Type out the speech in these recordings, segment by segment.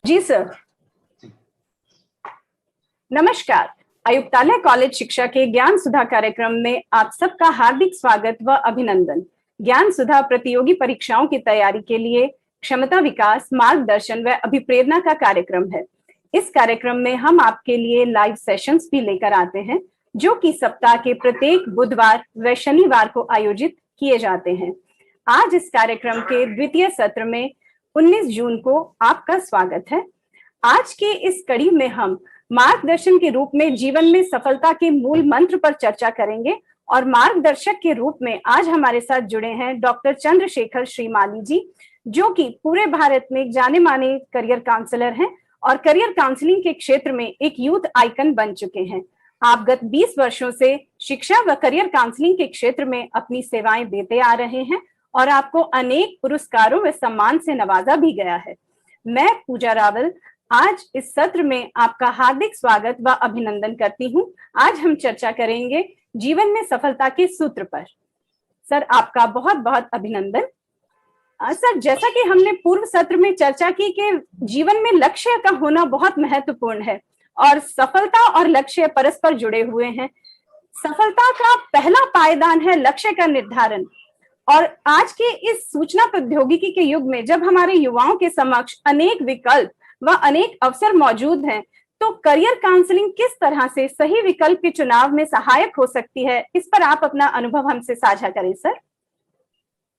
जी sir. नमस्कार। आयुक्तालय college शिक्षा के ज्ञान सुधा कार्यक्रम में आप सबका हार्दिक स्वागत व अभिनंदन। ज्ञान सुधा प्रतियोगी परीक्षाओं की तैयारी के लिए क्षमता विकास, मार्गदर्शन व अभिप्रेरणा का कार्यक्रम है। इस कार्यक्रम में हम आपके लिए लाइव सेशंस भी लेकर आते हैं, जो कि सप्ताह के प्रत्येक बुधवार व शनिवार को आयोजित किए जाते हैं। आज इस कार्यक्रम के द्वितीय सत्र में 19 जून को आपका स्वागत है। आज के इस कड़ी में हम मार्गदर्शन के रूप में जीवन में सफलता के मूल मंत्र पर चर्चा करेंगे और मार्गदर्शक के रूप में आज हमारे साथ जुड़े हैं डॉक्टर चंद्रशेखर श्रीमाली जी, जो कि पूरे भारत में जाने माने करियर काउंसलर हैं और करियर काउंसलिंग के क्षेत्र में एक यूथ आइकन बन चुके हैं। आप गत 20 वर्षों से शिक्षा व करियर काउंसलिंग के क्षेत्र में अपनी सेवाएं देते आ रहे हैं और आपको अनेक पुरस्कारों व सम्मान से नवाजा भी गया है। मैं पूजा रावल आज इस सत्र में आपका हार्दिक स्वागत व अभिनंदन करती हूं। आज हम चर्चा करेंगे जीवन में सफलता के सूत्र पर। सर, आपका बहुत बहुत अभिनंदन। सर, जैसा कि हमने पूर्व सत्र में चर्चा की कि जीवन में लक्ष्य का होना बहुत महत्वपूर्ण है और सफलता और लक्ष्य परस्पर जुड़े हुए हैं। सफलता का पहला पायदान है लक्ष्य का निर्धारण। और आज के इस सूचना प्रौद्योगिकी के युग में जब हमारे युवाओं के समक्ष अनेक विकल्प व अनेक अवसर मौजूद हैं, तो करियर काउंसलिंग किस तरह से सही विकल्प के चुनाव में सहायक हो सकती है, इस पर आप अपना अनुभव हमसे साझा करें सर।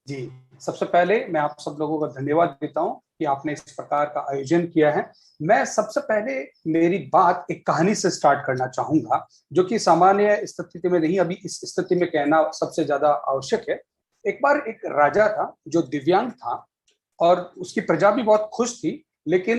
जी, सबसे पहले मैं आप सब लोगों का धन्यवाद देता हूं कि आपने इस प्रकार का आयोजन किया है। मैं सबसे पहले मेरी बात एक कहानी से स्टार्ट करना चाहूंगा, जो कि सामान्य स्थिति में नहीं, अभी इस स्थिति में कहना सबसे ज्यादा आवश्यक है। एक बार एक राजा था जो दिव्यांग था और उसकी प्रजा भी बहुत खुश थी, लेकिन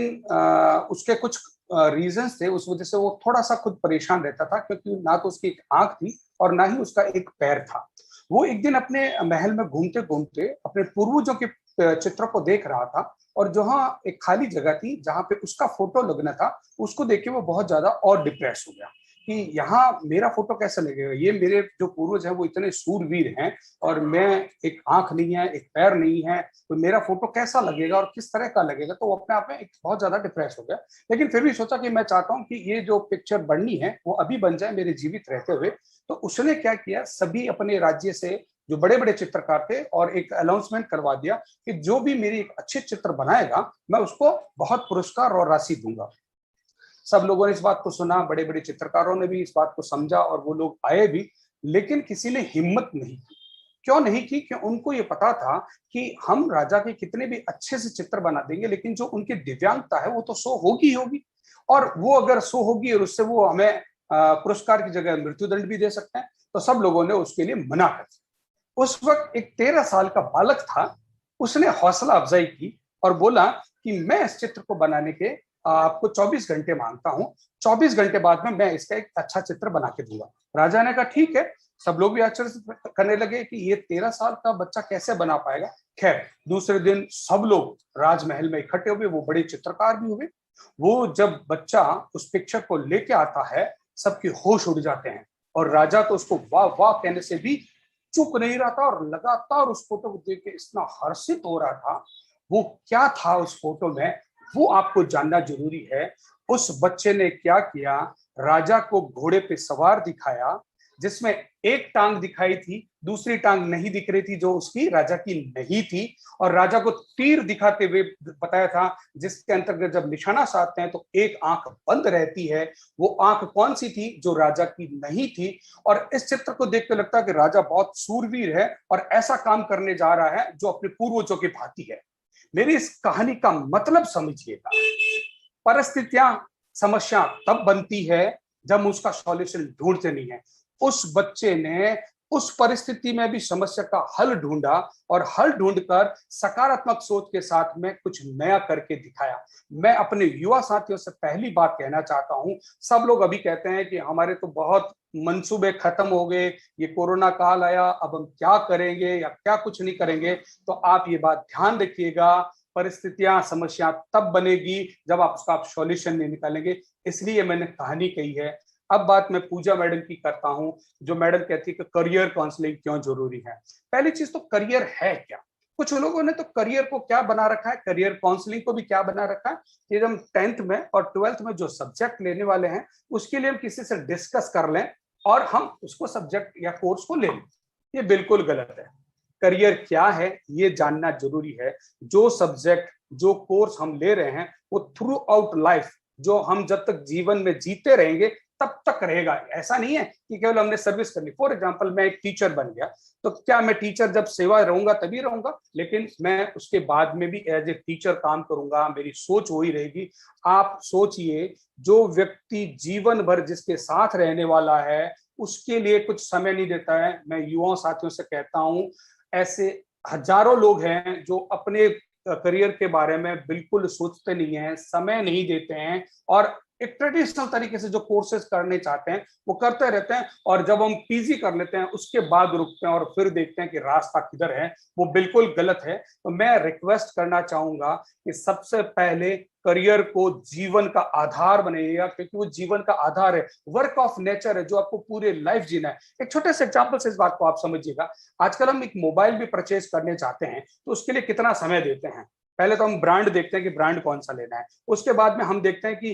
उसके कुछ रीजंस थे, उस वजह से वो थोड़ा सा खुद परेशान रहता था, क्योंकि ना तो उसकी एक आंख थी और ना ही उसका एक पैर था। वो एक दिन अपने महल में घूमते घूमते अपने पूर्वजों के चित्रों को देख रहा था और जहां एक खाली जगह थी जहां पे उसका फोटो लगना था, उसको देख के वो बहुत ज्यादा और डिप्रेस हो गया कि यहाँ मेरा फोटो कैसे लगेगा। ये मेरे जो पूर्वज हैं वो इतने सूरवीर हैं और मैं, एक आंख नहीं है, एक पैर नहीं है, तो मेरा फोटो कैसा लगेगा और किस तरह का लगेगा। तो वो अपने आप में एक बहुत ज्यादा डिप्रेस हो गया। लेकिन फिर भी सोचा कि मैं चाहता हूँ कि ये जो पिक्चर बननी है वो अभी बन जाए मेरे जीवित रहते हुए। तो उसने क्या किया, सभी अपने राज्य से जो बड़े बड़े चित्रकार थे और एक अनाउंसमेंट करवा दिया कि जो भी मेरी एक अच्छे चित्र बनाएगा मैं उसको बहुत पुरस्कार और राशि दूंगा। सब लोगों ने इस बात को सुना, बड़े बड़े चित्रकारों ने भी इस बात को समझा और वो लोग आए भी, लेकिन किसी ने हिम्मत नहीं की। क्यों नहीं की? कि उनको ये पता था कि हम राजा के कितने भी अच्छे से चित्र बना देंगे, लेकिन जो उनकी दिव्यांगता है वो तो सो होगी होगी, और वो अगर सो होगी और उससे वो हमें पुरस्कार की जगह मृत्युदंड भी दे सकते हैं। तो सब लोगों ने उसके लिए मना कर दिया। उस वक्त एक 13 साल का बालक था, उसने हौसला अफजाई की और बोला कि मैं इस चित्र को बनाने के आपको 24 घंटे मांगता हूं, 24 घंटे बाद में मैं इसका एक अच्छा चित्र बना के दूंगा। राजा ने कहा ठीक है। सब लोग भी आश्चर्य करने लगे कि ये 13 साल का बच्चा कैसे बना पाएगा। खैर, दूसरे दिन सब लोग राजमहल में इकट्ठे हुए, वो बड़े चित्रकार भी हुए। वो जब बच्चा उस पिक्चर को लेके आता है, सबके होश उड़ जाते हैं और राजा तो उसको वाह वाह कहने से भी चुप नहीं रहा था और लगातार उस फोटो को देख के इतना हर्षित हो रहा था। वो क्या था उस फोटो में, वो आपको जानना जरूरी है। उस बच्चे ने क्या किया, राजा को घोड़े पे सवार दिखाया, जिसमें एक टांग दिखाई थी, दूसरी टांग नहीं दिख रही थी, जो उसकी राजा की नहीं थी, और राजा को तीर दिखाते हुए बताया था, जिसके अंतर्गत जब निशाना साधते हैं तो एक आंख बंद रहती है। वो आंख कौन सी थी? जो राजा की नहीं थी। और इस चित्र को देख के लगता है कि राजा बहुत सूरवीर है और ऐसा काम करने जा रहा है जो अपने पूर्वजों की भांति है। मेरी इस कहानी का मतलब समझिएगा, परिस्थितियां, समस्या तब बनती है जब उसका सॉल्यूशन ढूंढते नहीं है। उस बच्चे ने उस परिस्थिति में भी समस्या का हल ढूंढा और हल ढूंढकर सकारात्मक सोच के साथ में कुछ नया करके दिखाया। मैं अपने युवा साथियों से पहली बात कहना चाहता हूं, सब लोग अभी कहते हैं कि हमारे तो बहुत मंसूबे खत्म हो गए, ये कोरोना काल आया, अब हम क्या करेंगे या क्या कुछ नहीं करेंगे। तो आप ये बात ध्यान रखिएगा, परिस्थितियां, समस्या तब बनेगी जब आप सॉल्यूशन नहीं निकालेंगे। इसलिए मैंने कहानी कही है। अब बात मैं पूजा मैडम की करता हूं, जो मैडम कहती है कि करियर काउंसलिंग क्यों जरूरी है। पहली चीज तो करियर है क्या? कुछ लोगों ने तो करियर को क्या बना रखा है, करियर काउंसलिंग को भी क्या बना रखा है कि हम 10th में और 12th में जो सब्जेक्ट लेने वाले हैं उसके लिए हम किसी से डिस्कस कर लें और हम उसको सब्जेक्ट या कोर्स को ले लें। ये बिल्कुल गलत है। करियर क्या है ये जानना जरूरी है। जो सब्जेक्ट, जो कोर्स हम ले रहे हैं वो थ्रू आउट लाइफ, जो हम जब तक जीवन में जीते रहेंगे तब तक रहेगा। ऐसा नहीं है कि केवल हमने सर्विस करनी। फॉर एग्जांपल, मैं एक टीचर बन गया तो क्या मैं टीचर जब सेवा रहूंगा तभी रहूंगा, लेकिन मैं उसके बाद में भी एज ए टीचर काम करूंगा, मेरी सोच वही रहेगी। आप सोचिए, जो व्यक्ति जीवन भर जिसके साथ रहने वाला है उसके लिए कुछ समय नहीं देता है। मैं युवा साथियों से कहता हूं, ऐसे हजारों लोग हैं जो अपने करियर के बारे में बिल्कुल सोचते नहीं है, समय नहीं देते हैं और एक ट्रेडिशनल तरीके से जो कोर्सेज करने चाहते हैं वो करते रहते हैं, और जब हम पीजी कर लेते हैं उसके बाद रुकते हैं और फिर देखते हैं कि रास्ता किधर है। वो बिल्कुल गलत है। तो मैं रिक्वेस्ट करना चाहूंगा कि सबसे पहले करियर को जीवन का आधार बनाइएगा, क्योंकि वो जीवन का आधार है, वर्क ऑफ नेचर है जो आपको पूरे लाइफ जीना है। एक छोटे से एग्जांपल से इस बात को आप समझिएगा। आजकल हम एक मोबाइल भी परचेज करने चाहते हैं तो उसके लिए कितना समय देते हैं। पहले तो हम ब्रांड देखते हैं कि ब्रांड कौन सा लेना है, उसके बाद में हम देखते हैं कि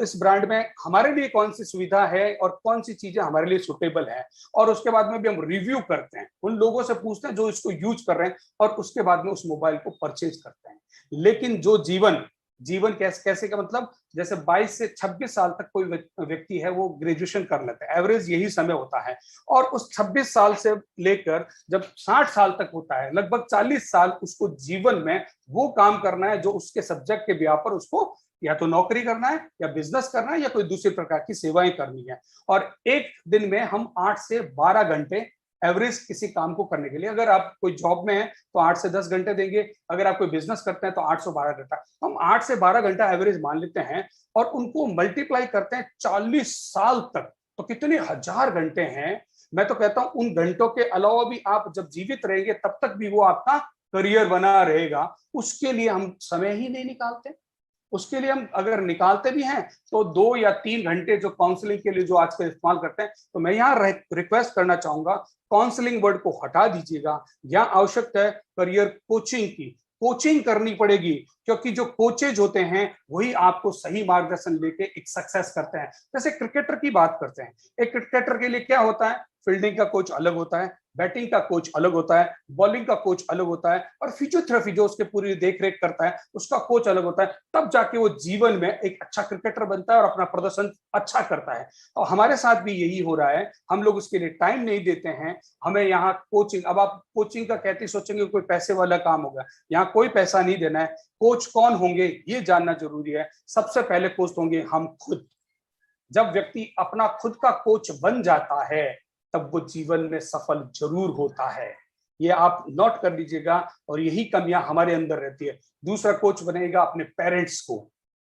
इस ब्रांड में हमारे लिए कौन सी सुविधा है और कौन सी चीजें हमारे लिए सुटेबल है, और उसके बाद में भी हम रिव्यू करते हैं, उन लोगों से पूछते हैं जो इसको यूज कर रहे हैं, और उसके बाद में उस मोबाइल को परचेज करते हैं। लेकिन जो जीवन जीवन कैसे कैसे का मतलब, जैसे 22 से 26 साल तक कोई व्यक्ति है वो ग्रेजुएशन कर लेता है, एवरेज यही समय होता है, और उस 26 साल से लेकर जब 60 साल तक होता है, लगभग 40 साल उसको जीवन में वो काम करना है जो उसके सब्जेक्ट के बिहाफ पर उसको या तो नौकरी करना है या बिजनेस करना है या कोई दूसरी प्रकार की सेवाएं करनी है। और एक दिन में हम 8 से 12 घंटे एवरेज किसी काम को करने के लिए, अगर आप कोई जॉब में है तो 8 से 10 घंटे देंगे, अगर आप कोई बिजनेस करते हैं तो 8 से 12 घंटा, हम 8 से 12 घंटा एवरेज मान लेते हैं और उनको मल्टीप्लाई करते हैं 40 साल तक, तो कितने हजार घंटे हैं। मैं तो कहता हूं उन घंटों के अलावा भी आप जब जीवित रहेंगे तब तक भी वो आपका करियर बना रहेगा। उसके लिए हम समय ही नहीं निकालते। उसके लिए हम अगर निकालते भी हैं तो 2 या 3 घंटे जो काउंसलिंग के लिए जो आजकल इस्तेमाल करते हैं, तो मैं यहाँ रिक्वेस्ट करना चाहूंगा, काउंसलिंग वर्ड को हटा दीजिएगा। यहाँ आवश्यकता है करियर कोचिंग की। कोचिंग करनी पड़ेगी, क्योंकि जो कोचेज होते हैं वही आपको सही मार्गदर्शन लेके एक सक्सेस करते हैं। जैसे क्रिकेटर की बात करते हैं, एक क्रिकेटर के लिए क्या होता है, फील्डिंग का कोच अलग होता है, बैटिंग का कोच अलग होता है, बॉलिंग का कोच अलग होता है, और फिजियोथेरेपी जो उसके पूरी देखरेख करता है उसका कोच अलग होता है। तब जाके वो जीवन में एक अच्छा क्रिकेटर बनता है और अपना प्रदर्शन अच्छा करता है। और हमारे साथ भी यही हो रहा है, हम लोग उसके लिए टाइम नहीं देते हैं। हमें यहाँ कोचिंग, अब आप कोचिंग का कहते सोचेंगे कोई पैसे वाला काम होगा, यहाँ कोई पैसा नहीं देना है। कोच कौन होंगे ये जानना जरूरी है। सबसे पहले कोच होंगे हम खुद। जब व्यक्ति अपना खुद का कोच बन जाता है तब वो जीवन में सफल जरूर होता है। ये आप नोट कर लीजिएगा, और यही कमियां हमारे अंदर रहती है। दूसरा कोच बनेगा अपने पेरेंट्स को,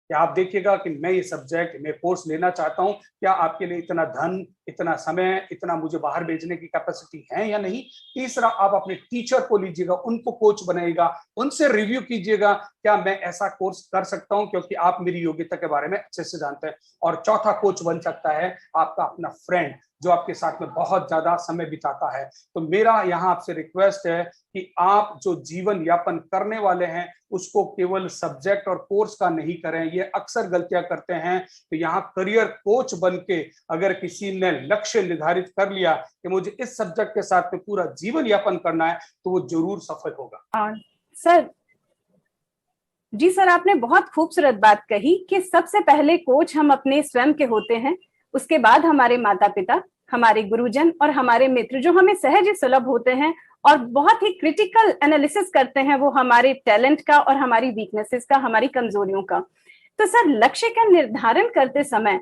क्या आप देखिएगा कि मैं ये सब्जेक्ट, मैं कोर्स लेना चाहता हूं, क्या आपके लिए इतना धन, इतना समय, इतना मुझे बाहर भेजने की कैपेसिटी है या नहीं। तीसरा, आप अपने टीचर को लीजिएगा, उनको कोच बनाइएगा, उनसे रिव्यू कीजिएगा, क्या मैं ऐसा कोर्स कर सकता हूं, क्योंकि आप मेरी योग्यता के बारे में अच्छे से जानते हैं। और चौथा कोच बन सकता है आपका अपना फ्रेंड, जो आपके साथ में बहुत ज्यादा समय बिताता है। तो मेरा यहाँ आपसे रिक्वेस्ट है कि आप जो जीवन यापन करने वाले हैं उसको केवल सब्जेक्ट और कोर्स का नहीं करें। ये अक्सर गलतियां करते हैं। तो यहाँ करियर कोच बन के अगर किसी ने लक्ष्य निर्धारित कर लिया कि मुझे इस सब्जेक्ट के साथ में पूरा जीवन यापन करना है, तो वो जरूर सफल होगा। सर जी, सर आपने बहुत खूबसूरत बात कही कि सबसे पहले कोच हम अपने स्वयं के होते हैं, उसके बाद हमारे माता पिता, हमारे गुरुजन और हमारे मित्र जो हमें सहज सुलभ होते हैं और बहुत ही क्रिटिकल एनालिसिस करते हैं वो हमारे टैलेंट का और हमारी वीकनेसेस का, हमारी कमजोरियों का। तो सर, लक्ष्य का निर्धारण करते समय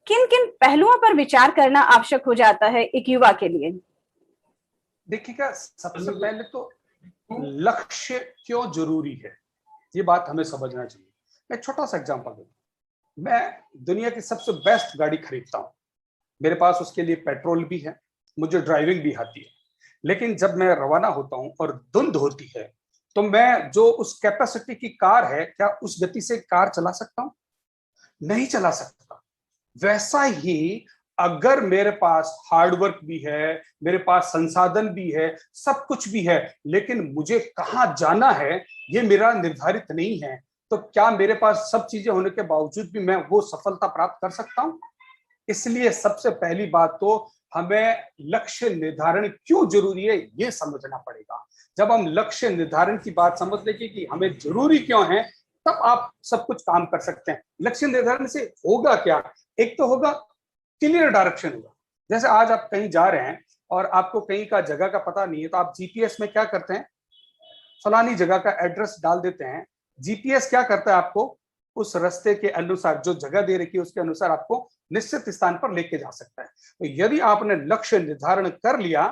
किन किन पहलुओं पर विचार करना आवश्यक हो जाता है एक युवा के लिए? देखिएगा, सबसे पहले तो लक्ष्य क्यों जरूरी है ये बात हमें समझना चाहिए। मैं छोटा सा एग्जांपल दूं। मैं दुनिया की सबसे बेस्ट गाड़ी खरीदता हूं, मेरे पास उसके लिए पेट्रोल भी है, मुझे ड्राइविंग भी आती है, लेकिन जब मैं रवाना होता हूं और धुंध होती है तो मैं जो उस कैपेसिटी की कार है, क्या उस गति से कार चला सकता हूं? नहीं चला सकता। वैसा ही अगर मेरे पास हार्डवर्क भी है, मेरे पास संसाधन भी है, सब कुछ भी है, लेकिन मुझे कहाँ जाना है ये मेरा निर्धारित नहीं है, तो क्या मेरे पास सब चीजें होने के बावजूद भी मैं वो सफलता प्राप्त कर सकता हूं? इसलिए सबसे पहली बात तो हमें लक्ष्य निर्धारण क्यों जरूरी है ये समझना पड़ेगा। जब हम लक्ष्य निर्धारण की बात समझ लेंगे कि हमें जरूरी क्यों है, तब आप सब कुछ काम कर सकते हैं। लक्ष्य निर्धारण से होगा क्या? एक तो होगा क्लियर डायरेक्शन होगा। जैसे आज आप कहीं जा रहे हैं और आपको कहीं का जगह का पता नहीं है, तो आप जीपीएस में क्या करते हैं, फलानी जगह का एड्रेस डाल देते हैं। जीपीएस क्या करता है, आपको उस रास्ते के अनुसार, जो जगह दे रखी है उसके अनुसार आपको निश्चित स्थान पर लेके जा सकता है। तो यदि आपने लक्ष्य निर्धारण कर लिया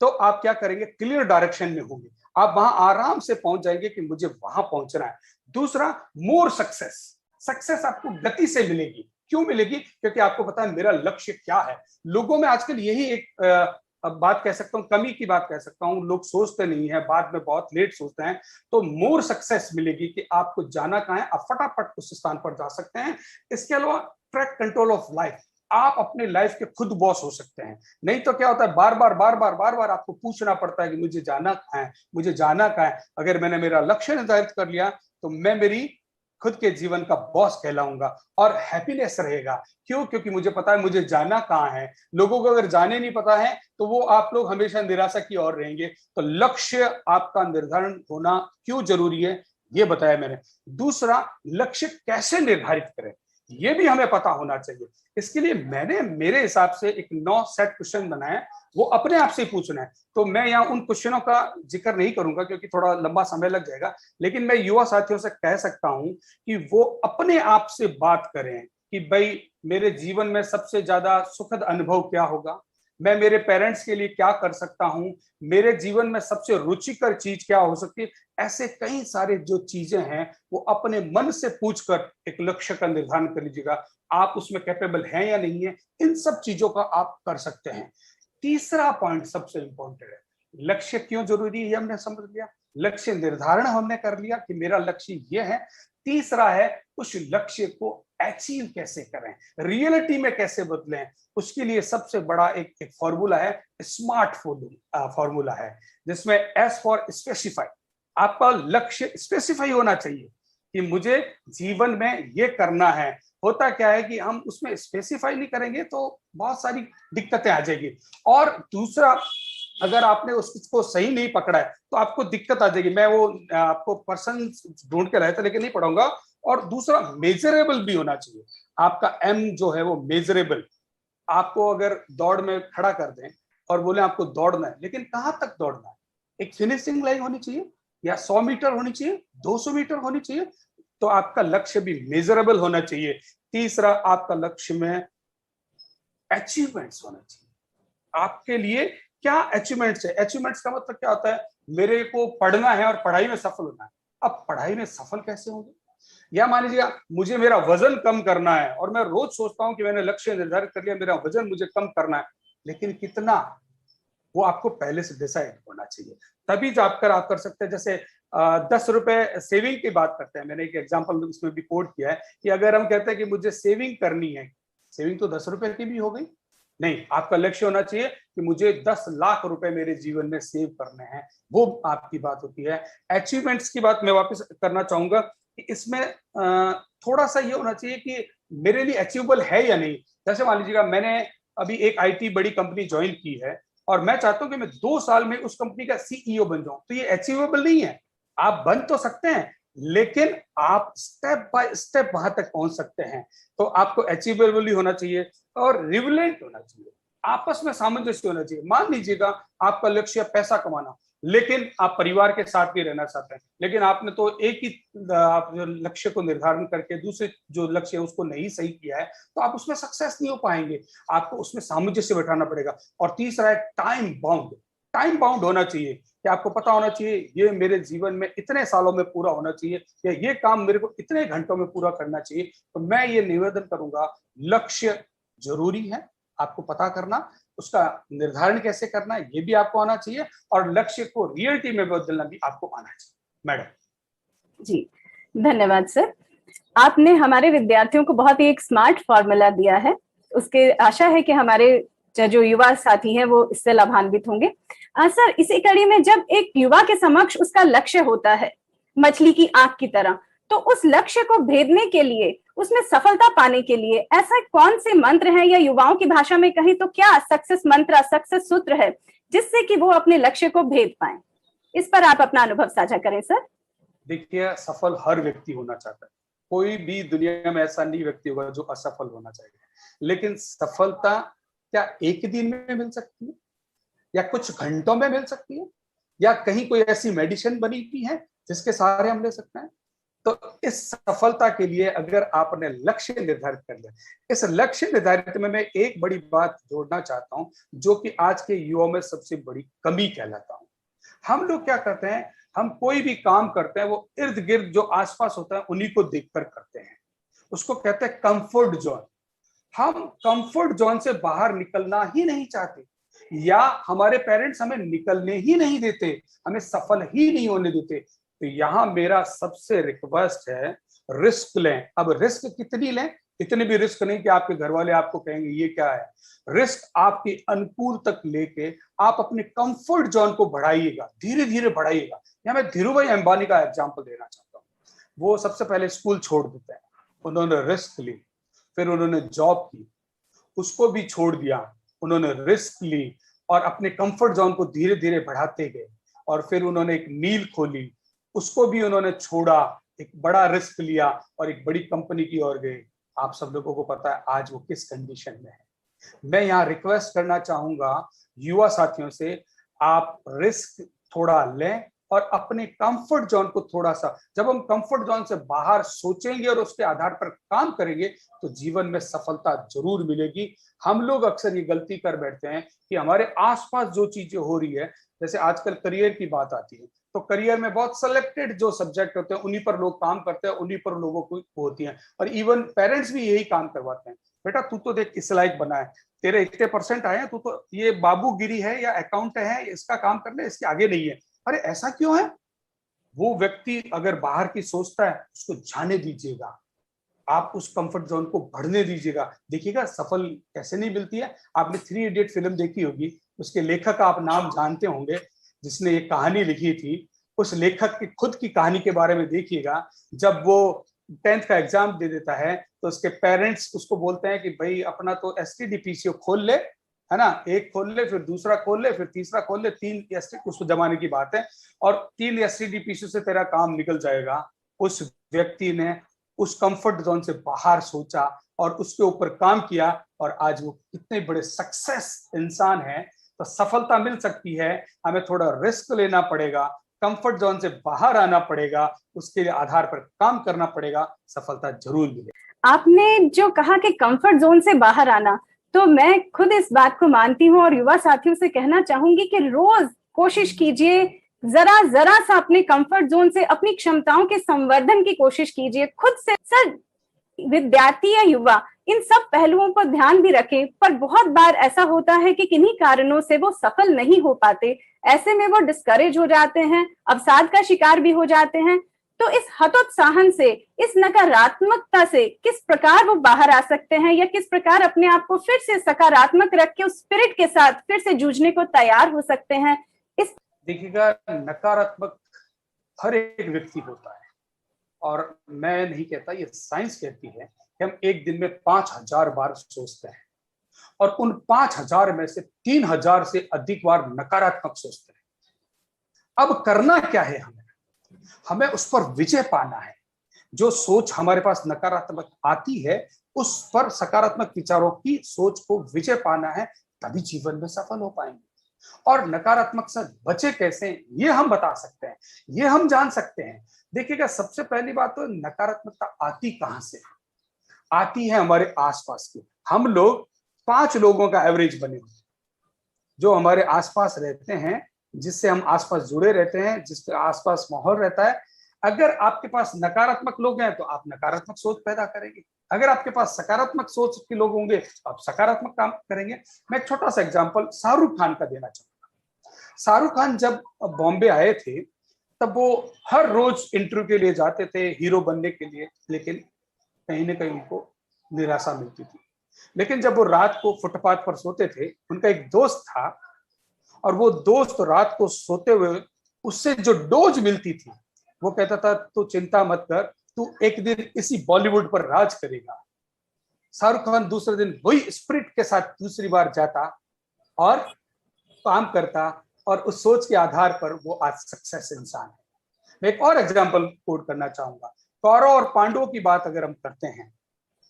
तो आप क्या करेंगे, क्लियर डायरेक्शन में होंगे, आप वहां आराम से पहुंच जाएंगे कि मुझे वहां पहुंचना है। दूसरा, मोर सक्सेस। सक्सेस आपको गति से मिलेगी। क्यों मिलेगी? क्योंकि आपको पता है मेरा लक्ष्य क्या है। लोगों में आजकल यही एक अब बात कह सकता हूँ, कमी की बात कह सकता हूँ, लोग सोचते नहीं है, बाद में बहुत लेट सोचते हैं। तो मोर सक्सेस मिलेगी कि आपको जाना कहाँ है, आप फटाफट उस स्थान पर जा सकते हैं। इसके अलावा ट्रैक कंट्रोल ऑफ लाइफ, आप अपने लाइफ के खुद बॉस हो सकते हैं। नहीं तो क्या होता है, बार बार आपको पूछना पड़ता है कि मुझे जाना कहाँ है, मुझे जाना कहाँ है। अगर मैंने मेरा लक्ष्य निर्धारित कर लिया तो मैं मेरी खुद के जीवन का बॉस कहलाऊंगा और हैप्पीनेस रहेगा। क्यों? क्योंकि मुझे पता है मुझे जाना कहाँ है। लोगों को अगर जाने नहीं पता है तो वो आप लोग हमेशा निराशा की ओर रहेंगे। तो लक्ष्य आपका निर्धारण होना क्यों जरूरी है ये बताया मैंने। दूसरा, लक्ष्य कैसे निर्धारित करें ये भी हमें पता होना चाहिए। इसके लिए मैंने मेरे हिसाब से एक 9 सेट क्वेश्चन बनाए, वो अपने आप से पूछना है। तो मैं यहाँ उन क्वेश्चनों का जिक्र नहीं करूंगा क्योंकि थोड़ा लंबा समय लग जाएगा, लेकिन मैं युवा साथियों से कह सकता हूं कि वो अपने आप से बात करें कि भाई मेरे जीवन में सबसे ज्यादा सुखद अनुभव क्या होगा, मैं मेरे पेरेंट्स के लिए क्या कर सकता हूं, मेरे जीवन में सबसे रुचिकर चीज क्या हो सकती है। ऐसे कई सारे जो चीजें हैं वो अपने मन से पूछकर एक लक्ष्य का निर्धारण कर लीजिएगा। आप उसमें कैपेबल हैं या नहीं है, इन सब चीजों का आप कर सकते हैं। तीसरा पॉइंट सबसे इंपॉर्टेंट है, लक्ष्य क्यों जरूरी है हमने समझ लिया, लक्ष्य निर्धारण हमने कर लिया कि मेरा लक्ष्य ये है। तीसरा है उस लक्ष्य को अचीव कैसे करें, रियलिटी में कैसे बदलें। उसके लिए सबसे बड़ा एक फॉर्मूला है, स्मार्ट फॉर्मूला है, जिसमें एस फॉर स्पेसिफाई। आपका लक्ष्य स्पेसिफाई होना चाहिए कि मुझे जीवन में ये करना है। होता क्या है कि हम उसमें स्पेसिफाई नहीं करेंगे तो बहुत सारी दिक्कतें आ जाएगी। और दूसरा, अगर आपने उसको सही नहीं पकड़ा है तो आपको दिक्कत आ जाएगी। मैं वो आपको पर्सन ढूंढ के लाया था लेकिन नहीं पढ़ाऊंगा। और दूसरा, मेजरेबल भी होना चाहिए। आपका एम जो है वो मेजरेबल। आपको अगर दौड़ में खड़ा कर दें और बोले आपको दौड़ना है, लेकिन कहां तक दौड़ना है, एक फिनिशिंग लाइन होनी चाहिए, या 100 मीटर होनी चाहिए, 200 मीटर होनी चाहिए। तो आपका लक्ष्य भी मेजरेबल होना चाहिए। तीसरा, आपका लक्ष्य में अचीवमेंट्स होना चाहिए। आपके लिए क्या अचीवमेंट्स है? अचीवमेंट्स का मतलब क्या होता है, मेरे को पढ़ना है और पढ़ाई में सफल होना है। अब पढ़ाई में सफल कैसे होंगे? या मान लीजिए मुझे मेरा वजन कम करना है और मैं रोज सोचता हूं कि मैंने लक्ष्य निर्धारित कर लिया, मेरा वजन मुझे कम करना है, लेकिन कितना, वो आपको पहले से डिसाइड होना चाहिए। तभी जाकर आप कर सकते हैं। जैसे 10 रुपए सेविंग की बात करते हैं, मैंने एक एग्जांपल इसमें भी कोट किया है कि अगर हम कहते हैं कि मुझे सेविंग करनी है, सेविंग तो 10 रुपए की भी हो गई। नहीं, आपका लक्ष्य होना चाहिए कि मुझे 10 लाख रुपए मेरे जीवन में सेव करने हैं, वो आपकी बात होती है। अचीवमेंट्स की बात मैं वापस करना चाहूंगा कि इसमें थोड़ा सा ये होना चाहिए कि मेरे लिए अचीवेबल है या नहीं। जैसे मान लीजिएगा मैंने अभी एक आईटी बड़ी कंपनी ज्वाइन की है और मैं चाहता हूं कि मैं 2 साल में उस कंपनी का सीईओ बन जाऊं, तो ये अचीवेबल नहीं है। आप बन तो सकते हैं लेकिन आप स्टेप बाय स्टेप वहां तक पहुंच सकते हैं। तो आपको अचीवेबल ही होना चाहिए और रिविलेंट होना चाहिए, आपस में सामंजस्य होना चाहिए। मान लीजिएगा आपका लक्ष्य पैसा कमाना, लेकिन आप परिवार के साथ भी रहना चाहते हैं, लेकिन आपने तो एक ही आप लक्ष्य को निर्धारण करके दूसरे जो लक्ष्य है उसको नहीं सही किया है, तो आप उसमें सक्सेस नहीं हो पाएंगे। आपको उसमें सामंजस्य बैठाना पड़ेगा। और तीसरा है टाइम बाउंड। टाइम बाउंड होना चाहिए कि आपको पता होना चाहिए ये मेरे जीवन में इतने सालों में पूरा होना चाहिए, या ये काम मेरे को इतने घंटों में पूरा करना चाहिए। तो मैं ये निवेदन करूंगा, लक्ष्य जरूरी है, आपको पता करना, उसका निर्धारण कैसे करना है ये भी आपको आना चाहिए, और लक्ष्य को रियलिटी में बदलना भी आपको आना चाहिए। मैडम जी, धन्यवाद सर। आपने हमारे विद्यार्थियों को बहुत ही एक स्मार्ट फॉर्मूला दिया है उसके आशा है कि हमारे जो युवा साथी हैं वो इससे लाभान्वित होंगे। सर, इसी कड़ी में जब एक युवा के समक्ष उसका लक्ष्य होता है मछली की आंख की तरह, तो उस लक्ष्य को भेदने के लिए, उसमें सफलता पाने के लिए ऐसा कौन से मंत्र हैं, या युवाओं की भाषा में कहें तो क्या सक्सेस मंत्र, सक्सेस सूत्र है जिससे कि वो अपने लक्ष्य को भेद पाए? इस पर आप अपना अनुभव साझा करें सर। देखिए, सफल हर व्यक्ति होना चाहता है। कोई भी दुनिया में ऐसा नहीं व्यक्ति होगा जो असफल होना चाहेगा, लेकिन सफलता क्या एक दिन में मिल सकती है, या कुछ घंटों में मिल सकती है, या कहीं कोई ऐसी मेडिसिन बनी हुई है जिसके सहारे हम ले सकते हैं? तो इस सफलता के लिए अगर आपने लक्ष्य निर्धारित कर लिया, इस लक्ष्य निर्धारित में मैं एक बड़ी बात जोड़ना चाहता हूं, जो कि आज के युवाओं में सबसे बड़ी कमी कहलाता हूं। हम लोग क्या करते हैं, हम कोई भी काम करते हैं वो इर्द गिर्द जो आसपास होता है उन्हीं को देखकर करते हैं। उसको कहते हैं कंफर्ट जोन। हम कंफर्ट जोन से बाहर निकलना ही नहीं चाहते, या हमारे पेरेंट्स हमें निकलने ही नहीं देते, हमें सफल ही नहीं होने देते। तो यहाँ मेरा सबसे रिक्वेस्ट है, रिस्क लें। अब रिस्क कितनी लें? इतनी भी रिस्क नहीं कि आपके घर वाले आपको कहेंगे ये क्या है। रिस्क आपकी अनुकूल तक लेके आप अपने कंफर्ट जोन को बढ़ाइएगा, धीरे धीरे बढ़ाइएगा। यहाँ मैं धीरू भाई अंबानी का एग्जाम्पल देना चाहता हूँ। वो सबसे पहले स्कूल छोड़ देते हैं, उन्होंने रिस्क ली, फिर उन्होंने जॉब की, उसको भी छोड़ दिया, उन्होंने रिस्क ली और अपने कंफर्ट जोन को धीरे धीरे बढ़ाते गए, और फिर उन्होंने एक मील खोली, उसको भी उन्होंने छोड़ा, एक बड़ा रिस्क लिया और एक बड़ी कंपनी की ओर गए। आप सब लोगों को पता है आज वो किस कंडीशन में है। मैं यहाँ रिक्वेस्ट करना चाहूंगा युवा साथियों से, आप रिस्क थोड़ा लें और अपने कंफर्ट जोन को थोड़ा सा, जब हम कंफर्ट जोन से बाहर सोचेंगे और उसके आधार पर काम करेंगे तो जीवन में सफलता जरूर मिलेगी। हम लोग अक्सर ये गलती कर बैठते हैं कि हमारे आसपास जो चीजें हो रही है, जैसे आजकल करियर की बात आती है, तो करियर में बहुत सेलेक्टेड जो सब्जेक्ट होते हैं उन्हीं पर लोग काम करते हैं, उन्हीं पर लोगों को होती हैं, और इवन पेरेंट्स भी यही काम करवाते हैं। बेटा तू तो देख इस लायक बना है, तेरे इतने परसेंट आए हैं, तू तो ये बाबूगिरी है या अकाउंट है, इसका काम करने, इसके आगे नहीं है। अरे ऐसा क्यों है? वो व्यक्ति अगर बाहर की सोचता है उसको जाने दीजिएगा, आप उस कंफर्ट जोन को बढ़ने दीजिएगा, देखिएगा सफल कैसे नहीं मिलती है। आपने 3 इडियट फिल्म देखी होगी, उसके लेखक का आप नाम जानते होंगे, जिसने ये कहानी लिखी थी। उस लेखक की खुद की कहानी के बारे में देखिएगा। जब वो 10th का एग्जाम दे देता है तो उसके पेरेंट्स उसको बोलते हैं कि भाई अपना तो एसटीडी पीसीओ खोल ले, है ना, एक खोल ले, फिर दूसरा खोल ले, फिर तीसरा खोल ले, 3 एसटी उस जमाने की बात है, और 3 एसटीडी पीसीओ से तेरा काम निकल जाएगा। उस व्यक्ति ने उस कंफर्ट जोन से बाहर सोचा और उसके ऊपर काम किया, और आज वो कितने बड़े सक्सेस इंसान है। तो सफलता मिल सकती है, हमें थोड़ा रिस्क लेना पड़ेगा, कंफर्ट जोन से बाहर आना पड़ेगा, उसके आधार पर काम करना पड़ेगा, सफलता जरूर मिलेगी। आपने जो कहा कि कंफर्ट जोन से बाहर आना, तो मैं खुद इस बात को मानती हूँ और युवा साथियों से कहना चाहूंगी कि रोज कोशिश कीजिए, जरा जरा सा अपने कंफर्ट जोन से अपनी क्षमताओं के संवर्धन की कोशिश कीजिए खुद से। सर, विद्यार्थी या युवा इन सब पहलुओं पर ध्यान भी रखें, पर बहुत बार ऐसा होता है कि किन्हीं कारणों से वो सफल नहीं हो पाते, ऐसे में वो डिस्करेज हो जाते हैं, अवसाद का शिकार भी हो जाते हैं। तो इस हतोत्साहन से, इस नकारात्मकता से किस प्रकार वो बाहर आ सकते हैं, या किस प्रकार अपने आप को फिर से सकारात्मक रख के उस स्पिरिट के साथ फिर से जूझने को तैयार हो सकते हैं? इस देखिएगा, नकारात्मक हर एक व्यक्ति होता है, और मैं नहीं कहता, ये साइंस कहती है कि हम एक दिन में 5000 बार सोचते हैं, और उन 5000 में से 3000 से अधिक बार नकारात्मक सोचते हैं। अब करना क्या है? हमें उस पर विजय पाना है। जो सोच हमारे पास नकारात्मक आती है, उस पर सकारात्मक विचारों की सोच को विजय पाना है, तभी जीवन में सफल हो पाएंगे। और नकारात्मक से बचे कैसे, ये हम बता सकते हैं, ये हम जान सकते हैं। देखिएगा, सबसे पहली बात तो नकारात्मकता आती कहां से? आती है हमारे आसपास की। हम लोग 5 लोगों का एवरेज बने हुए, जो हमारे आसपास रहते हैं, जिससे हम आसपास जुड़े रहते हैं, जिसके आसपास माहौल रहता है। अगर आपके पास नकारात्मक लोग हैं तो आप नकारात्मक सोच पैदा करेंगे, अगर आपके पास सकारात्मक सोच के लोग होंगे तो आप सकारात्मक काम करेंगे। मैं एक छोटा सा एग्जांपल शाहरुख खान का देना चाहूंगा। शाहरुख खान जब बॉम्बे आए थे, तब वो हर रोज इंटरव्यू के लिए जाते थे हीरो बनने के लिए, लेकिन कहीं ना कहीं उनको निराशा मिलती थी। लेकिन जब वो रात को फुटपाथ पर सोते थे, उनका एक दोस्त था, और वो दोस्त रात को सोते हुए उससे जो डोज मिलती थी, वो कहता था तू चिंता मत कर, तू एक दिन इसी बॉलीवुड पर राज करेगा। शाहरुख खान दूसरे दिन वही स्पिरिट के साथ दूसरी बार जाता और काम करता, और उस सोच के आधार पर वो आज सक्सेस इंसान है। मैं एक और एग्जांपल कोट करना चाहूंगा। कौरव और पांडवों की बात अगर हम करते हैं,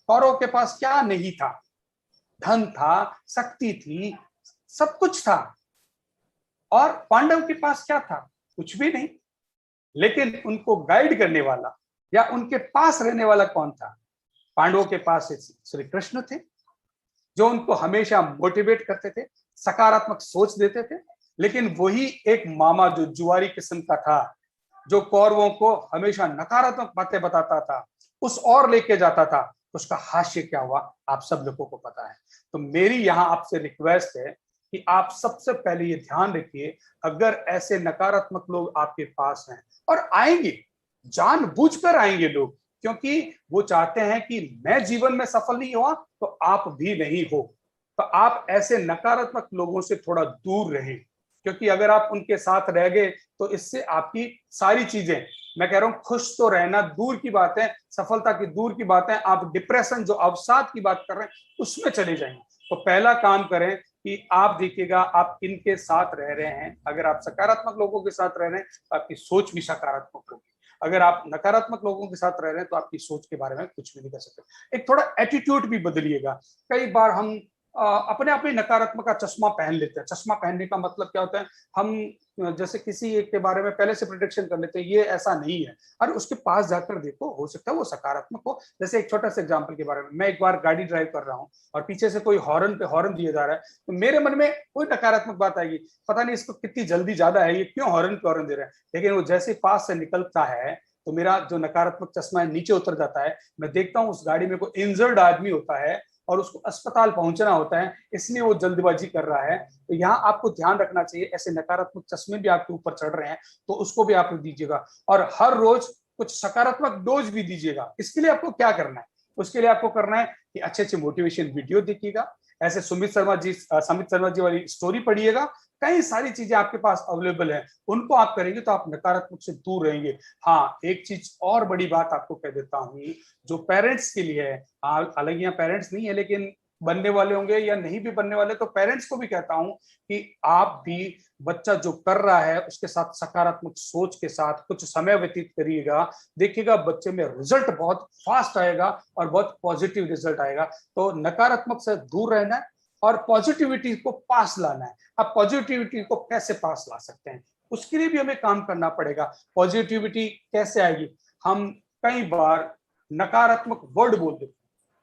कौरव के पास क्या नहीं था? धन था, शक्ति थी, सब कुछ था। और पांडव के पास क्या था? कुछ भी नहीं। लेकिन उनको गाइड करने वाला या उनके पास रहने वाला कौन था? पांडवों के पास श्री कृष्ण थे, जो उनको हमेशा मोटिवेट करते थे, सकारात्मक सोच देते थे। लेकिन वही एक मामा जो जुआरी किस्म का था, जो कौरवों को हमेशा नकारात्मक बातें बताता था, उस और लेके जाता था, उसका हास्य क्या हुआ आप सब लोगों को पता है। तो मेरी यहाँ आपसे रिक्वेस्ट है कि आप सबसे पहले ये ध्यान रखिए, अगर ऐसे नकारात्मक लोग आपके पास हैं, और आएंगे, जानबूझकर आएंगे लोग, क्योंकि वो चाहते हैं कि मैं जीवन में सफल नहीं हुआ तो आप भी नहीं हो, तो आप ऐसे नकारात्मक लोगों से थोड़ा दूर रहें। क्योंकि अगर आप उनके साथ रह गए तो इससे आपकी सारी चीजें, मैं कह रहा हूं खुश तो रहना दूर की बात है, सफलता की दूर की बात है, आप डिप्रेशन जो अवसाद की बात कर रहे हैं उसमें चले जाएंगे। तो पहला काम करें कि आप देखिएगा आप इनके साथ रह रहे हैं, अगर आप सकारात्मक लोगों के साथ रह रहे हैं तो आपकी सोच भी सकारात्मक होगी। अगर आप नकारात्मक लोगों के साथ रह रहे हैं तो आपकी सोच के बारे में कुछ भी नहीं कर सकते। एक थोड़ा एटीट्यूड भी बदलिएगा। कई बार हम अपने आप में नकारात्मक का चश्मा पहन लेते हैं। चश्मा पहनने का मतलब क्या होता है? हम जैसे किसी एक के बारे में पहले से प्रिडिक्शन कर लेते हैं, ये ऐसा नहीं है, और उसके पास जाकर देखो, हो सकता है वो सकारात्मक हो। जैसे एक छोटा सा एग्जांपल के बारे में, मैं एक बार गाड़ी ड्राइव कर रहा हूँ और पीछे से कोई हॉर्न पे हॉर्न दिया जा रहा है, तो मेरे मन में कोई नकारात्मक बात आएगी, पता नहीं इसको कितनी जल्दी ज्यादा है, ये क्यों हॉर्न पे हॉर्न दे रहा है। लेकिन वो जैसे पास से निकलता है तो मेरा जो नकारात्मक चश्मा है नीचे उतर जाता है। मैं देखता हूँ उस गाड़ी में कोई इंजर्ड आदमी होता है और उसको अस्पताल पहुंचना होता है, इसलिए वो जल्दबाजी कर रहा है। तो यहाँ आपको ध्यान रखना चाहिए, ऐसे नकारात्मक चश्मे भी आपके ऊपर चढ़ रहे हैं तो उसको भी आप दीजिएगा, और हर रोज कुछ सकारात्मक डोज भी दीजिएगा। इसके लिए आपको क्या करना है? उसके लिए आपको करना है कि अच्छे अच्छे मोटिवेशन वीडियो देखिएगा, ऐसे समित शर्मा जी वाली स्टोरी पढ़िएगा, कई सारी चीजें आपके पास अवेलेबल है, उनको आप करेंगे तो आप नकारात्मक से दूर रहेंगे। हाँ, एक चीज और बड़ी बात आपको कह देता हूँ जो पेरेंट्स के लिए है, हालांकि यहाँ पेरेंट्स नहीं है लेकिन बनने वाले होंगे या नहीं भी बनने वाले, तो पेरेंट्स को भी कहता हूं कि आप भी बच्चा जो कर रहा है उसके साथ सकारात्मक सोच के साथ कुछ समय व्यतीत करिएगा, देखिएगा बच्चे में रिजल्ट बहुत फास्ट आएगा और बहुत पॉजिटिव रिजल्ट आएगा। तो नकारात्मक से दूर रहना है और पॉजिटिविटी को पास लाना है। अब पॉजिटिविटी को कैसे पास ला सकते हैं, उसके लिए भी हमें काम करना पड़ेगा। पॉजिटिविटी कैसे आएगी? हम कई बार नकारात्मक वर्ड बोल देते हैं,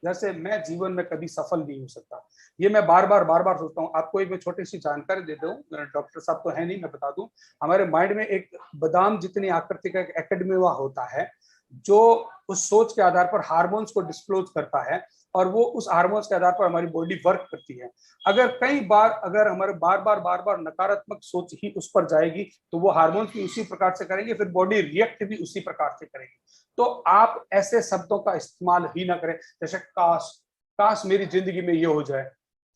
जैसे मैं जीवन में कभी सफल नहीं हो सकता, ये मैं बार बार सोचता हूँ। आपको एक मैं छोटी सी जानकारी दे दूं, डॉक्टर साहब तो है नहीं, मैं बता दूं, हमारे माइंड में एक बादाम जितनी आकृति का एकेडमीवा होता है, जो उस सोच के आधार पर हार्मोन्स को डिस्क्लोज करता है, और वो उस हार्मोन्स के आधार पर हमारी बॉडी वर्क करती है। अगर कई बार अगर हमारे बार बार नकारात्मक सोच ही उस पर जाएगी तो वो हार्मोन्स भी उसी प्रकार से करेंगे, फिर बॉडी रिएक्ट भी उसी प्रकार से करेगी। तो आप ऐसे शब्दों का इस्तेमाल ही ना करें, जैसे काश, काश मेरी जिंदगी में ये हो जाए,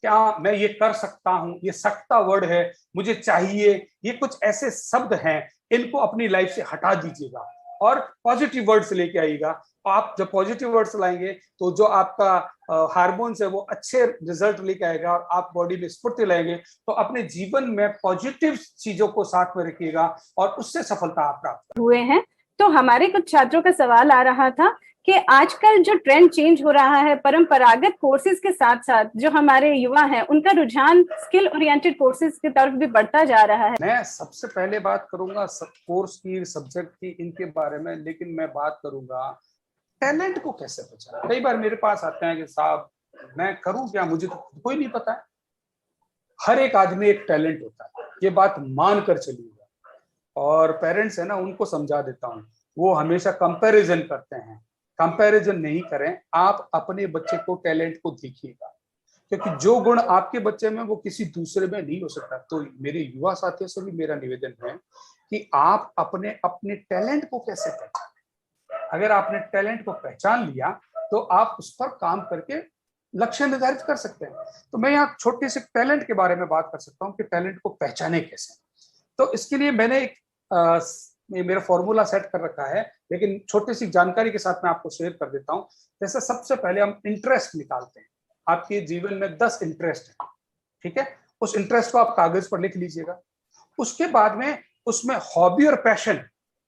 क्या मैं ये कर सकता हूं, ये सकता वर्ड है, मुझे चाहिए, ये कुछ ऐसे शब्द हैं, इनको अपनी लाइफ से हटा दीजिएगा और पॉजिटिव वर्ड्स लेके आइएगा। आप जब पॉजिटिव वर्ड्स लाएंगे तो जो आपका हार्मोन्स है वो अच्छे रिजल्ट लेके आएगा और आप बॉडी में स्फूर्ति लाएंगे। तो अपने जीवन में पॉजिटिव चीजों को साथ में रखिएगा और उससे सफलता आप प्राप्त हुए हैं। तो हमारे कुछ छात्रों का सवाल आ रहा था कि आजकल जो ट्रेंड चेंज हो रहा है, परंपरागत कोर्सेज के साथ साथ जो हमारे युवा हैं उनका रुझान स्किल ओरिएंटेड कोर्सेज की तरफ भी बढ़ता जा रहा है। मैं सबसे पहले बात करूंगा कोर्स की, सब्जेक्ट की, इनके बारे में, लेकिन मैं बात करूंगा टैलेंट को कैसे बचाना। कई बार मेरे पास आते हैं कि साहब मैं करूं क्या, मुझे तो खुद को ही नहीं पता है। हर एक आदमी एक टैलेंट होता है, ये बात मान कर चलिएगा। और पेरेंट्स है ना, उनको समझा देता हूँ, वो हमेशा कंपैरिजन करते हैं। कंपैरिजन नहीं करें, आप अपने बच्चे को टैलेंट को देखिएगा, क्योंकि जो गुण आपके बच्चे में वो किसी दूसरे में नहीं हो सकता। तो मेरे युवा साथियों से भी मेरा निवेदन है कि आप अपने अपने टैलेंट को कैसे पहचानें। अगर आपने टैलेंट को पहचान लिया तो आप उस पर काम करके लक्ष्य निर्धारित कर सकते हैं। तो मैं यहाँ छोटे से टैलेंट के बारे में बात कर सकता हूँ कि टैलेंट को पहचाने कैसे। तो इसके लिए मैंने एक मेरा फॉर्मूला सेट कर रखा है, लेकिन छोटी सी जानकारी के साथ मैं आपको शेयर कर देता हूँ। जैसे सबसे पहले हम इंटरेस्ट निकालते हैं। आपके जीवन में 10 इंटरेस्ट है, ठीक है, उस इंटरेस्ट को आप कागज पर लिख लीजिएगा। उसके बाद में उसमें हॉबी और पैशन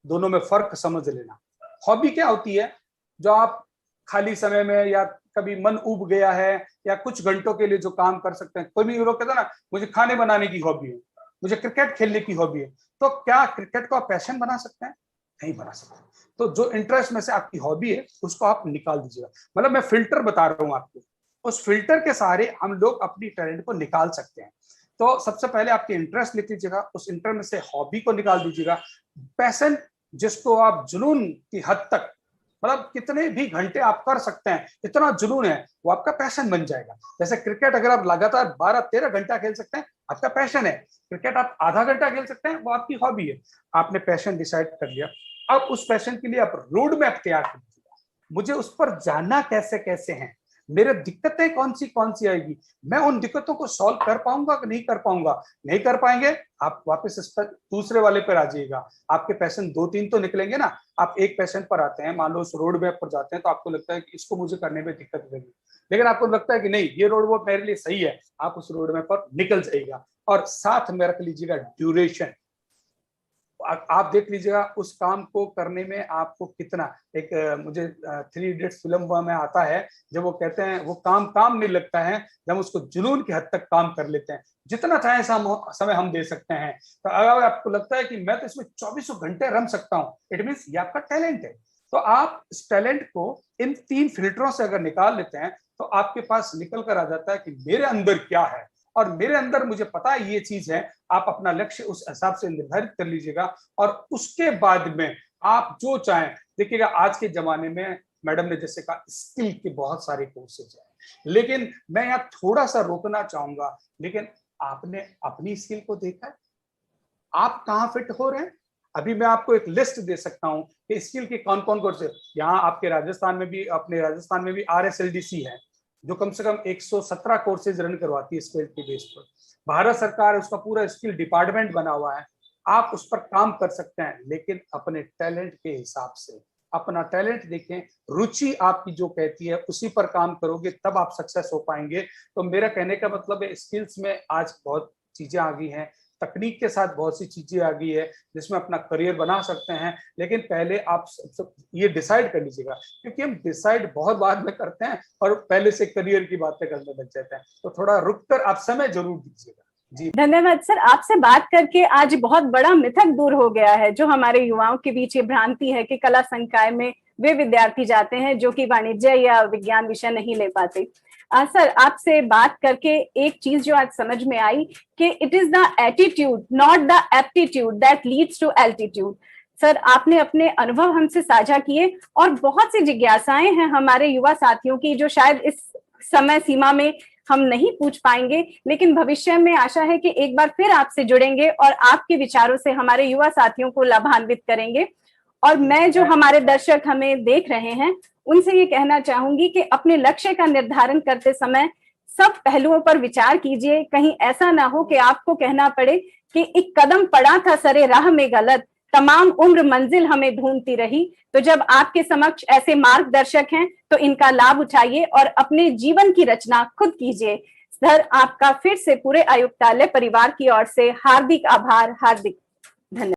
दोनों में फर्क समझ लेना। हॉबी क्या होती है? जो आप खाली समय में या कभी मन उब गया है या कुछ घंटों के लिए जो काम कर सकते हैं। कोई भी लोग कहते हैं ना, मुझे खाने बनाने की हॉबी है, मुझे क्रिकेट खेलने की हॉबी है। तो क्या क्रिकेट को आप पैशन बना सकते हैं? नहीं बना सकते। तो जो इंटरेस्ट में से आपकी हॉबी है उसको आप निकाल दीजिएगा। मतलब मैं फिल्टर बता रहा हूं आपको, उस फिल्टर के सहारे हम लोग अपनी टैलेंट को निकाल सकते हैं। तो सबसे पहले आपके इंटरेस्ट लिख लीजिएगा, उस इंटरेस्ट में से हॉबी को निकाल दीजिएगा। पैशन, जिसको आप जुनून की हद तक, मतलब कितने भी घंटे आप कर सकते हैं, इतना जुनून है, वो आपका पैशन बन जाएगा। जैसे क्रिकेट अगर आप लगातार 12-13 घंटा खेल सकते हैं, आपका पैशन है। क्रिकेट आप आधा घंटा खेल सकते हैं, वो आपकी हॉबी है। आपने पैशन डिसाइड कर लिया। अब उस पैशन के लिए आप रोड मैप तैयार कर दीजिएगा। मुझे उस पर जाना कैसे कैसे है, मेरे दिक्कतें कौन सी आएगी, मैं उन दिक्कतों को सॉल्व कर पाऊंगा कि नहीं कर पाऊंगा। नहीं कर पाएंगे, आप वापस इस पर दूसरे वाले पर आ जाइएगा। आपके पैशन 2-3 तो निकलेंगे ना। आप एक पैशन पर आते हैं, मान लो उस रोड मैप पर जाते हैं, तो आपको लगता है कि इसको मुझे करने में दिक्कत लगेगी, लेकिन आपको लगता है कि नहीं, ये रोड मैप मेरे लिए सही है। आप उस रोड मैप पर निकल जाइएगा और साथ में रख लीजिएगा ड्यूरेशन। आप देख लीजिएगा उस काम को करने में आपको कितना। एक मुझे 3 इडियट्स फिल्म में आता है, जब वो कहते हैं वो काम नहीं लगता है जब उसको जुनून की हद तक काम कर लेते हैं। जितना चाहे समय हम दे सकते हैं। तो अगर आपको लगता है कि मैं तो इसमें 24 घंटे रम सकता हूँ, इट मीन्स ये आपका टैलेंट है। तो आप इस टैलेंट को इन 3 फिल्टरों से अगर निकाल लेते हैं, तो आपके पास निकल कर आ जाता है कि मेरे अंदर क्या है और मेरे अंदर मुझे पता है ये चीज है। आप अपना लक्ष्य उस हिसाब से निर्धारित कर लीजिएगा और उसके बाद में आप जो चाहें। देखिएगा आज के जमाने में मैडम ने जैसे कहा, स्किल के बहुत सारे कोर्सेज हैं, लेकिन मैं यहाँ थोड़ा सा रोकना चाहूंगा। लेकिन आपने अपनी स्किल को देखा है? आप कहाँ फिट हो रहे हैं? अभी मैं आपको एक लिस्ट दे सकता हूँ कि स्किल के कौन कौन कोर्सेज। यहाँ आपके राजस्थान में भी, अपने राजस्थान में भी RSLDC है, जो कम से कम 117 कोर्सेज रन करवाती है स्किल के बेस पर। भारत सरकार उसका पूरा स्किल डिपार्टमेंट बना हुआ है। आप उस पर काम कर सकते हैं, लेकिन अपने टैलेंट के हिसाब से। अपना टैलेंट देखें, रुचि आपकी जो कहती है उसी पर काम करोगे, तब आप सक्सेस हो पाएंगे। तो मेरा कहने का मतलब है, स्किल्स में आज बहुत चीजें आ गई हैं, तकनीक के साथ बहुत सी चीजें आ गई है जिसमें अपना करियर बना सकते हैं। लेकिन पहले आप ये डिसाइड कर लीजिएगा, क्योंकि हम डिसाइड बहुत बाद में करते हैं और पहले से करियर की बातें करने लग जाते हैं। तो थोड़ा रुककर आप समय जरूर दीजिएगा। जी धन्यवाद सर। आपसे बात करके आज बहुत बड़ा मिथक दूर हो गया है, जो हमारे युवाओं के बीच ये भ्रांति है कि कला संकाय में वे विद्यार्थी जाते हैं जो कि वाणिज्य या विज्ञान विषय नहीं ले पाते। सर, आपसे बात करके एक चीज जो आज समझ में आई कि it is the attitude not the aptitude that leads to altitude. Sir, आपने अपने अनुभव हमसे साझा किए और बहुत सी जिज्ञासाएं हैं हमारे युवा साथियों की जो शायद इस समय सीमा में हम नहीं पूछ पाएंगे, लेकिन भविष्य में आशा है कि एक बार फिर आपसे जुड़ेंगे और आपके विचारों से हमारे युवा साथियों को लाभान्वित करेंगे। और मैं, जो हमारे दर्शक हमें देख रहे हैं, उनसे ये कहना चाहूंगी कि अपने लक्ष्य का निर्धारण करते समय सब पहलुओं पर विचार कीजिए। कहीं ऐसा ना हो कि आपको कहना पड़े कि एक कदम पड़ा था सरे राह में गलत, तमाम उम्र मंजिल हमें ढूंढती रही। तो जब आपके समक्ष ऐसे मार्गदर्शक हैं तो इनका लाभ उठाइए और अपने जीवन की रचना खुद कीजिए। सर, आपका फिर से पूरे आयुक्तालय परिवार की ओर से हार्दिक आभार, हार्दिक धन्यवाद।